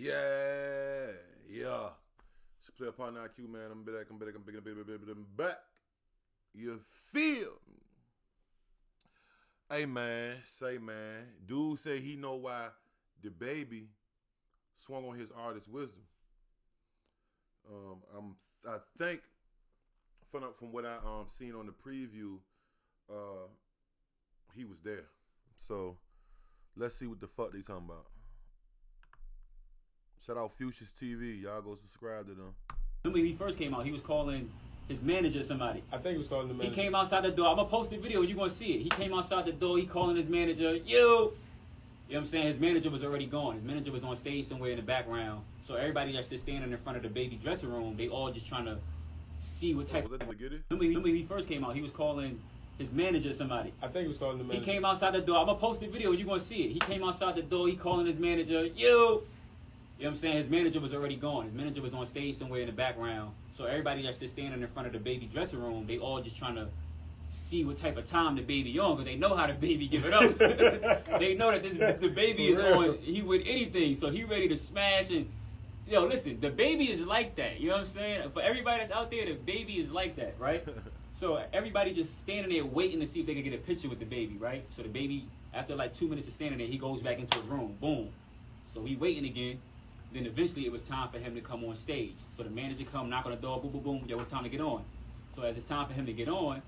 Yeah. It's player partner IQ, man. I'm back. You feel me? Hey, man. Dude say he know why DaBaby swung on his artist wisdom. I think from what I seen on the preview, he was there. So let's see what the fuck they talking about. Shout out Futures TV. Y'all go subscribe to them. When he first came out, he was calling his manager somebody. I think he was calling the manager. He came outside the door. I'm going to post the video. You're going to see it. He came outside the door. He calling his manager, you. You know what I'm saying? His manager was already gone. His manager was on stage somewhere in the background. So everybody that's just standing in front of the baby dressing room, they all just trying to see what type was that the When he first came out, he was calling his manager somebody. I think he was calling the manager. He came outside the door. I'm going to post the video. You're going to see it. He came outside the door. He calling his manager, you. You know what I'm saying? His manager was already gone. His manager was on stage somewhere in the background. So everybody that's just standing in front of the baby dressing room, they all just trying to see what type of time the baby on, because they know how the baby give it up. They know that the baby is on, he with anything, so he ready to smash. And yo, listen, the baby is like that. You know what I'm saying? For everybody that's out there, the baby is like that, right? So everybody just standing there waiting to see if they can get a picture with the baby, right? So the baby, after like 2 minutes of standing there, he goes back into his room. Boom. So we waiting again. Then eventually it was time for him to come on stage. So the manager come, knock on the door, boom, boom, boom. Yo, it's time to get on. So as it's time for him to get on,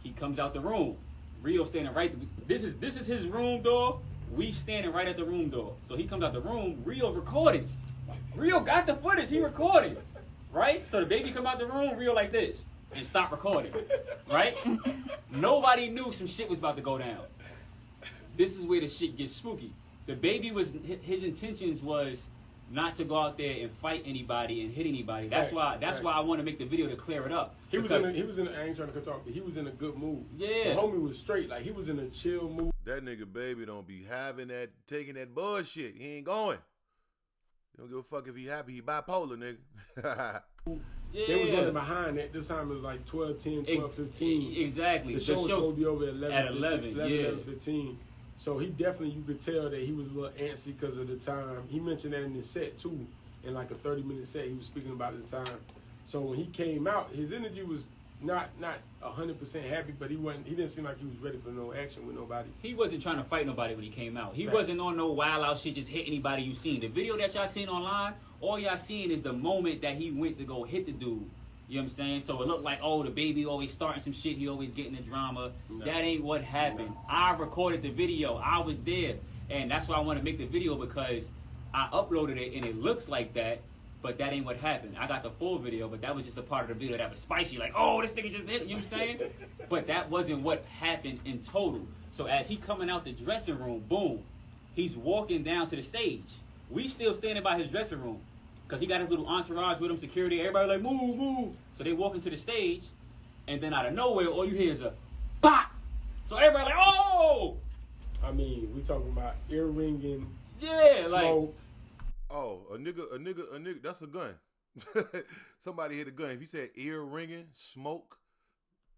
he comes out the room. Rio standing right. This is his room door. We standing right at the room door. So he comes out the room. Rio recording. Rio got the footage. He recorded. Right? So the baby come out the room. Rio like this and stop recording. Right? Nobody knew some shit was about to go down. This is where the shit gets spooky. The baby his intentions was not to go out there and fight anybody and hit anybody. That's why I want to make the video to clear it up. He was in I ain't trying to cut off, but he was in a good mood. Yeah. The homie was straight, like he was in a chill mood. That nigga baby don't be taking that bullshit. He ain't going. He don't give a fuck if he happy. He bipolar, nigga. Yeah. They was running behind that. This time it was like 12:10, 12:15. Exactly. The show was supposed to be over at 11, 11:15. So he definitely, you could tell that he was a little antsy because of the time. He mentioned that in his set too. In like a 30-minute set, he was speaking about the time. So when he came out, his energy was not 100% happy, but he didn't seem like he was ready for no action with nobody. He wasn't trying to fight nobody when he came out. He wasn't on no wild out shit, just hit anybody you seen. The video that y'all seen online, all y'all seen is the moment that he went to go hit the dude. You know what I'm saying? So it looked like, oh, the baby always starting some shit. He always getting the drama. No. That ain't what happened. No. I recorded the video. I was there. And that's why I want to make the video, because I uploaded it and it looks like that, but that ain't what happened. I got the full video, but that was just a part of the video that was spicy. Like, oh, this nigga just hit. You know what I'm saying? But that wasn't what happened in total. So as he coming out the dressing room, boom, he's walking down to the stage. We still standing by his dressing room, because he got his little entourage with him, security, everybody like, move, move. So they walk into the stage, and then out of nowhere, all you hear is a pop. So everybody like, oh! I mean, we talking about ear ringing, yeah, smoke. Like, oh, a nigga, that's a gun. Somebody hit a gun. If you said ear ringing, smoke,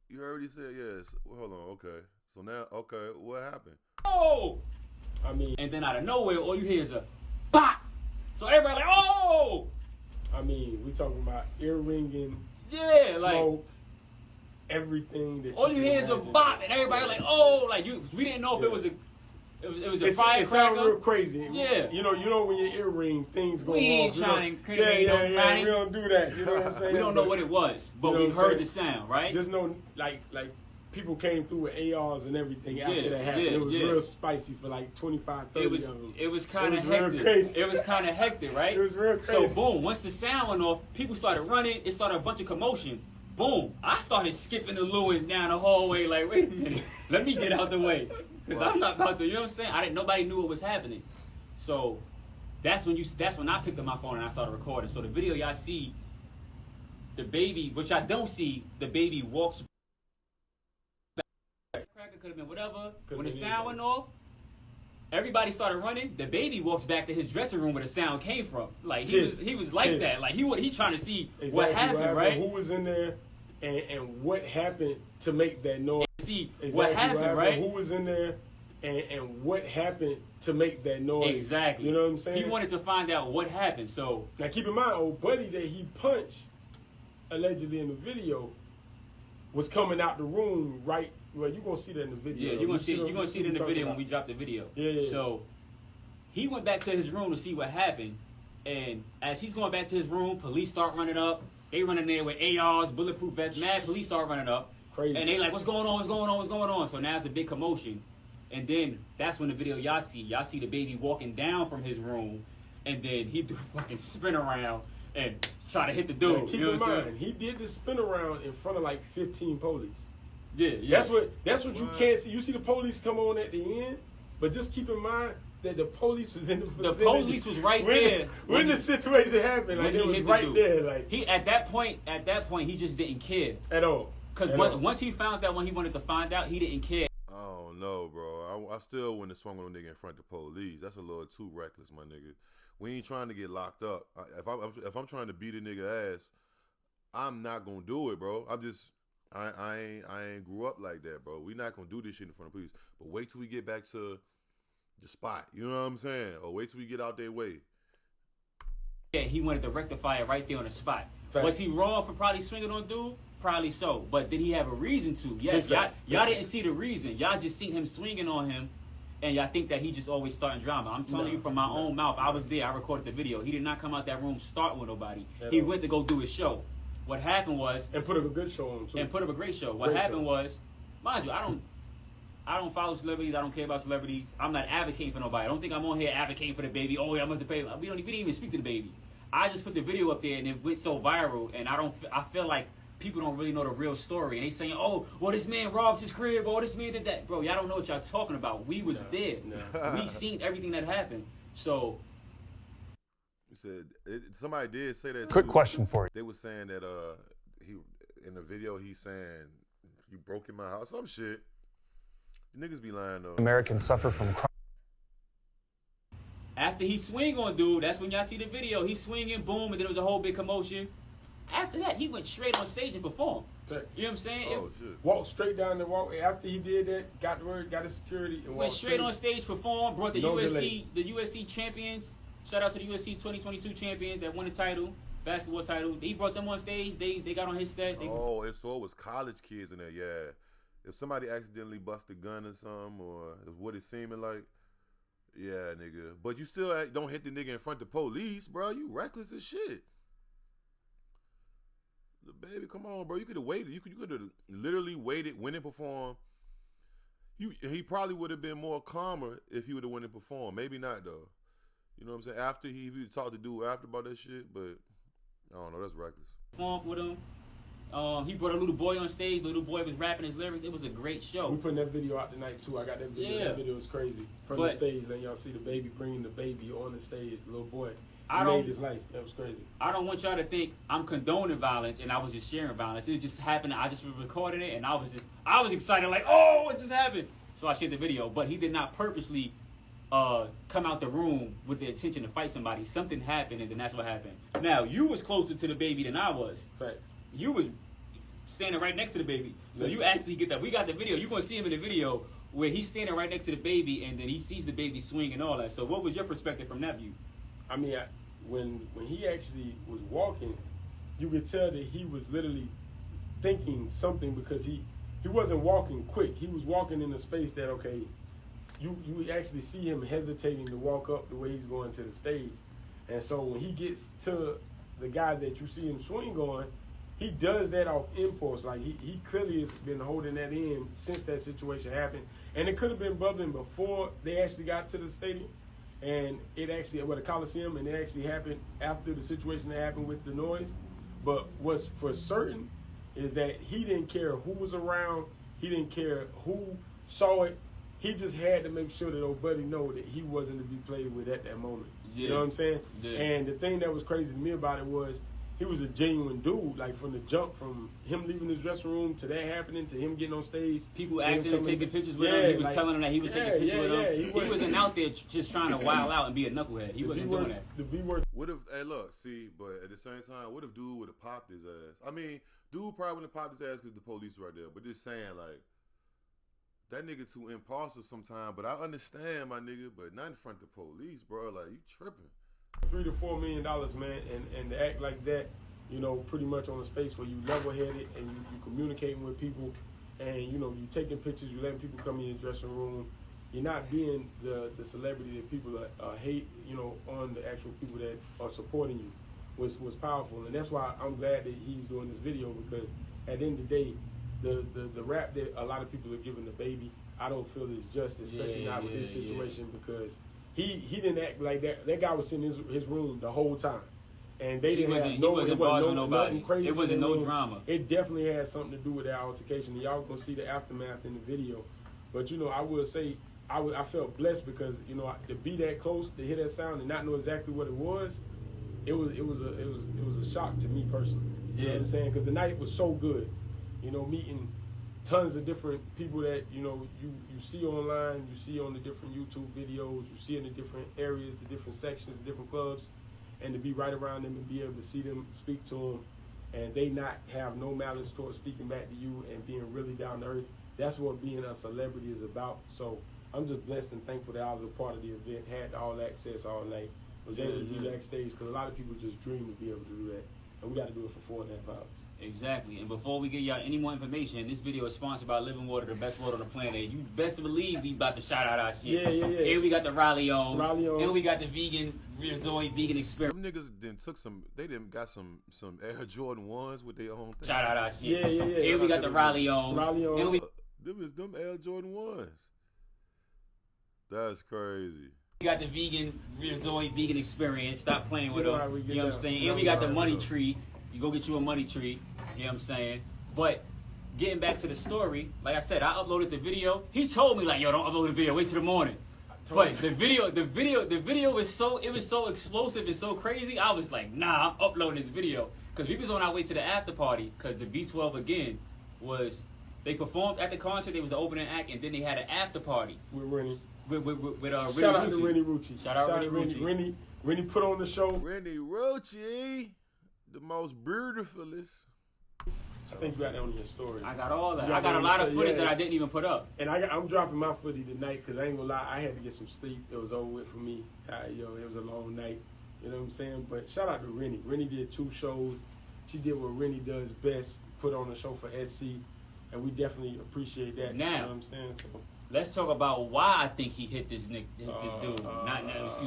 you already said yes. Well, hold on, okay. So now, okay, what happened? Oh! I mean, and then out of nowhere, all you hear is a pop. So everybody like, oh! I mean, we talking about ear ringing, yeah, smoke, everything that all you hear is a bop, and everybody like, oh, like we didn't know if it was a firecracker. It sounded real crazy. Yeah. You know when your ear ring, things go off. We ain't trying to incriminate nobody. We don't do that. You know what I'm saying? We don't know what it was, but we heard the sound, right? Just know, like people came through with ARs and everything after that happened. It was real spicy for like 25, 30 of them. It was kind of hectic. It was kind of hectic, right? It was real crazy. So boom, once the sound went off, people started running. It started a bunch of commotion. Boom, I started skipping the loo and down the hallway like, wait a minute, let me get out the way. Because I'm not about to, you know what I'm saying? Nobody knew what was happening. So that's when I picked up my phone and I started recording. So the video y'all see, the baby, which I don't see, the baby walks back. Cracker could have been whatever. When the sound went off, everybody started running. The baby walks back to his dressing room where the sound came from. Like he was like that. Like he trying to see what happened, right? Who was in there and what happened to make that noise? See what happened, right? Who was in there and what happened to make that noise. Exactly. You know what I'm saying? He wanted to find out what happened. So now keep in mind, old buddy that he punched allegedly in the video was coming out the room right. Well, you're gonna see that in the video. yeah, you're gonna see it in the video when we drop the video. Yeah. So he went back to his room to see what happened, and as he's going back to his room, police start running up. They running there with ARs, bulletproof vests, mad police start running up. Crazy. And they like, what's going on? What's going on? What's going on? So now it's a big commotion. And then that's when the video y'all see the baby walking down from his room, and then he do a fucking spin around and try to hit the dude. Now, keep you know in what I'm saying? mind, he did the spin around in front of like 15 police. Yeah. That's what you can't see. You see the police come on at the end, but just keep in mind that the police was in the vicinity. The police was right there when the situation happened. Like it was right there. Like he at that point, he just didn't care at all. Because once he found out when he wanted to find out, he didn't care. I don't know, bro. I still wouldn't have swung on a nigga in front of the police. That's a little too reckless, my nigga. We ain't trying to get locked up. If I'm trying to beat a nigga ass, I'm not gonna do it, bro. I ain't grew up like that, bro. We not gonna do this shit in front of police. But wait till we get back to the spot. You know what I'm saying? Or wait till we get out their way. Yeah, he wanted to rectify it right there on the spot. Facts. Was he wrong for probably swinging on dude? Probably so. But did he have a reason to? Yes. Facts. Y'all didn't see the reason. Y'all just seen him swinging on him, and y'all think that he just always starting drama. I'm telling you from my own mouth. I was there. I recorded the video. He did not come out that room starting with nobody. He went to go do his show. What happened was... And put up a good show on, too. And put up a great show. What happened was... Mind you, I don't follow celebrities. I don't care about celebrities. I'm not advocating for nobody. I don't think I'm on here advocating for the baby. Oh, yeah, I must have paid. We didn't even speak to the baby. I just put the video up there, and it went so viral, and I feel like people don't really know the real story. And they saying, oh, well, this man robbed his crib. Oh, this man did that. Bro, y'all don't know what y'all talking about. We was there. We seen everything that happened. So... He said, somebody did say that. Quick question for you. They was saying that he in the video he's saying you broke in my house, some shit. Niggas be lying though. Americans suffer from crime. After he swing on dude, that's when y'all see the video. He swinging, boom, and then there was a whole big commotion. After that, he went straight on stage and performed. Facts. You know what I'm saying? Oh shit. Walked straight down the walk. After he did that, got the word, got his security, and Went straight on stage, performed, brought the delay. USC champions. Shout out to the USC 2022 champions that won the title, basketball title. He brought them on stage. They got on his set. And so it was college kids in there. Yeah. If somebody accidentally bust a gun or something, or what it seeming like, yeah, nigga. But you still don't hit the nigga in front of the police, bro. You reckless as shit. The baby, come on, bro. You could have waited. You could have literally waited, went and performed. He probably would have been more calmer if he would have went and performed. Maybe not though. You know what I'm saying? After he talked to dude after about that shit, but I don't know. That's reckless. Performed with him. He brought a little boy on stage. The little boy was rapping his lyrics. It was a great show. We putting that video out tonight too. I got that video. Yeah. That video was crazy. From the stage, then y'all see the baby bringing the baby on the stage. The little boy. He made his life. That was crazy. I don't want y'all to think I'm condoning violence and I was just sharing violence. It just happened. I just recorded it and I was excited like, oh, what just happened? So I shared the video. But he did not purposely come out the room with the intention to fight somebody. Something happened and then that's what happened. Now, you was closer to the baby than I was. Facts. You was standing right next to the baby. So you actually get that. We got the video. You're going to see him in the video where he's standing right next to the baby and then he sees the baby swing and all that. So what was your perspective from that view? I mean, when he actually was walking, you could tell that he was literally thinking something because he wasn't walking quick. He was walking in a space that, okay, you actually see him hesitating to walk up the way he's going to the stage. And so when he gets to the guy that you see him swing on, he does that off impulse. Like he clearly has been holding that in since that situation happened. And it could have been bubbling before they actually got to the stadium. And it actually, the Coliseum, and it actually happened after the situation that happened with the noise. But what's for certain is that he didn't care who was around. He didn't care who saw it. He just had to make sure that old buddy know that he wasn't to be played with at that moment. Yeah. You know what I'm saying? Yeah. And the thing that was crazy to me about it was he was a genuine dude. Like from the jump, from him leaving his dressing room to that happening to him getting on stage. People asked him to take pictures with him. He was telling them that he was taking pictures with him. He wasn't out there just trying to wild out and be a knucklehead. He wasn't doing that. What if, hey, look, see, but at the same time, what if dude would have popped his ass? I mean, dude probably wouldn't have popped his ass because the police were right there. But just saying, like, that nigga too impulsive sometimes. But I understand, my nigga, but not in front of the police, bro. Like, you tripping. $3 to $4 million, man, and to act like that, you know, pretty much on a space where you level-headed and you communicating with people, and you know, you taking pictures, you letting people come in your dressing room. You're not being the celebrity that people hate, you know, on the actual people that are supporting you. Was powerful, and that's why I'm glad that he's doing this video, because at the end of the day, the rap that a lot of people are giving DaBaby, I don't feel is just, especially not with this situation, because he didn't act like that. That guy was in his room the whole time, and they didn't have nothing crazy. It wasn't no drama. It definitely had something to do with that altercation, and y'all gonna see the aftermath in the video. But you know, I will say I felt blessed because, you know, to be that close, to hear that sound and not know exactly what it was. It was a shock to me personally. You know what I'm saying? Because the night was so good. You know, meeting tons of different people that, you know, you see online, you see on the different YouTube videos, you see in the different areas, the different sections, the different clubs, and to be right around them and be able to see them, speak to them, and they not have no malice towards speaking back to you and being really down to earth. That's what being a celebrity is about. So I'm just blessed and thankful that I was a part of the event, had all access all night. Was able to be backstage, because a lot of people just dream to be able to do that, and we got to do it for $4.5 hours. Exactly. And before we give y'all any more information, this video is sponsored by Living Water, the best water on the planet. You best believe we about to shout out our shit. Yeah. And we got the Raleigh and we got the vegan Resort vegan experience. Them niggas then took some. They done got some Air Jordan 1s with their own thing. Shout out our shit. Yeah. And we got the Raleigh and we them Air Jordan 1s. That's crazy. We got the vegan Resort vegan experience. Stop playing with them. You know what I'm saying? No, and we got the money tree. You go get you a money tree. You know what I'm saying? But getting back to the story, like I said, I uploaded the video. He told me, like, yo, don't upload the video. Wait till the morning. But the video was so explosive and so crazy. I was like, nah, I'm uploading this video, because we was on our way to the after party, because the B12 again was, they performed at the concert. They was the opening act, and then they had an after party with Rennie. With Shout out to Rennie Rucci. Shout out Rennie. Rennie put on the show. Rennie Rucci, the most beautifulest. I think you got that on your story. I got all that. I got a lot of footage that I didn't even put up. And I'm dropping my footage tonight, because I ain't gonna lie, I had to get some sleep. It was over with for me. It was a long night. You know what I'm saying? But shout out to Rennie. Rennie did 2 shows. She did what Rennie does best, put on a show for SC, and we definitely appreciate that. Now, you know what I'm saying? So let's talk about why I think he hit this dude. Excuse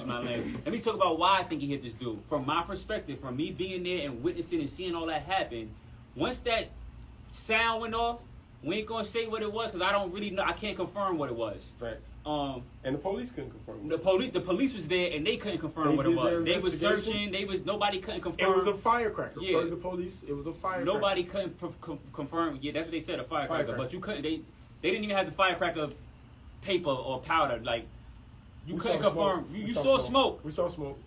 my language. Let me talk about why I think he hit this dude. From my perspective, from me being there and witnessing and seeing all that happen, once that sound went off, we ain't gonna say what it was, because I don't really know. I can't confirm what it was. Facts. And the police couldn't confirm. The police was there and they couldn't confirm what it was. They was searching. Nobody couldn't confirm. It was a firecracker. Yeah. The police. It was a firecracker. Nobody couldn't confirm. Yeah, that's what they said, a firecracker. But you couldn't. They didn't even have the firecracker paper or powder. Like, you couldn't confirm. You saw smoke. We saw smoke.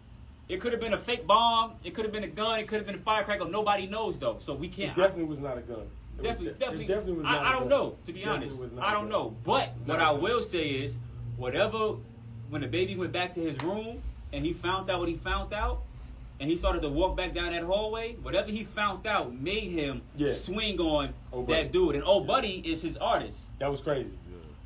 It could have been a fake bomb. It could have been a gun. It could have been a firecracker. Nobody knows though, so we can't. It definitely was not a gun. Definitely was not I don't know, to be honest. I don't know. But what I will say is, when DaBaby went back to his room and he found out what he found out, and he started to walk back down that hallway, whatever he found out made him swing on that dude. And Old Buddy is his artist. That was crazy.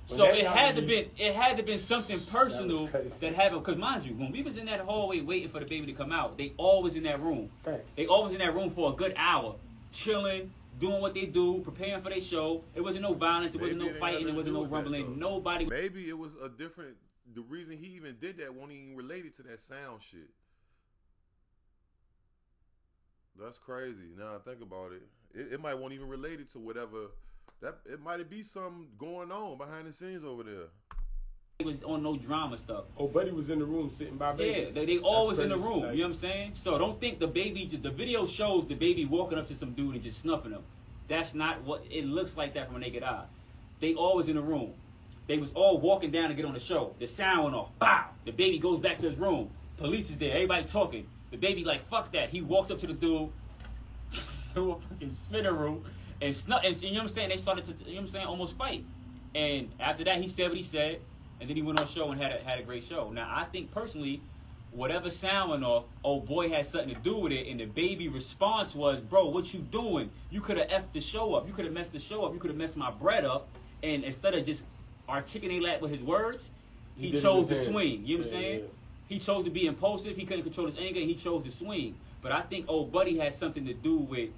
So it had to been something personal that happened. Because mind you, when we was in that hallway waiting for DaBaby to come out, they always in that room. They always in that room for a good hour, chilling, doing what they do, preparing for their show. It wasn't no violence. It wasn't no fighting. It wasn't no rumbling. Nobody. Maybe it was a different. The reason he even did that wasn't even related to that sound shit. That's crazy. Now I think about it. It might won't even related to whatever. That it might be something going on behind the scenes over there. It was on no drama stuff. Oh, Buddy was in the room sitting by Baby. Yeah, they always in the room. You know what I'm saying? So don't think DaBaby. The video shows DaBaby walking up to some dude and just snuffing him. That's not what it looks like. That from a naked eye. They always in the room. They was all walking down to get on the show. The sound went off. Bow. DaBaby goes back to his room. Police is there. Everybody talking. DaBaby like, fuck that. He walks up to the dude through a fucking spinner room and snuff. And you know what I'm saying? They started to, you know what I'm saying, almost fight. And after that, he said what he said. And then he went on show and had a great show. Now, I think personally, whatever sound went off, old boy had something to do with it. And DaBaby response was, bro, what you doing? You could have effed the show up. You could have messed the show up. You could have messed my bread up. And instead of just articulate that with his words. He He chose did to his swing. You know what I'm Yeah, saying? yeah. He chose to be impulsive. He couldn't control his anger. He chose to swing. But I think old buddy had something to do with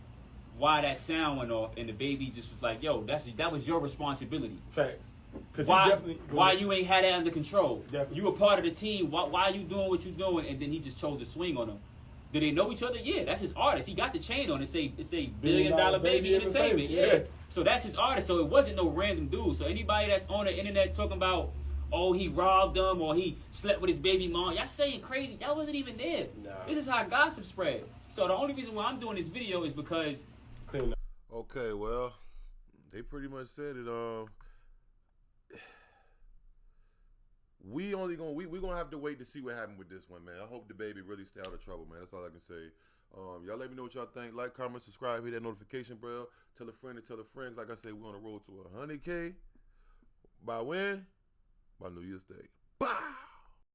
why that sound went off, and DaBaby just was like, "Yo, that was your responsibility. Facts. Because Why you ain't had that under control? Definitely. You were part of the team. Why you doing what you doing?" And then he just chose to swing on him. Do they know each other? Yeah, that's his artist. He got the chain on it. Say $1 billion baby entertainment. Yeah. So that's his artist. So it wasn't no random dude. So anybody that's on the internet talking about, oh, he robbed them or he slept with his baby mom, y'all saying crazy. Y'all wasn't even there. Nah. This is how gossip spread. So the only reason why I'm doing this video is because Clean up. Okay, well, they pretty much said it. We gonna have to wait to see what happened with this one, man. I hope DaBaby really stay out of trouble, man. That's all I can say. Y'all let me know what y'all think. Like, comment, subscribe, hit that notification bell. Tell a friend and tell a friend. Like I said, we're on the road to 100K. By when? By New Year's Day.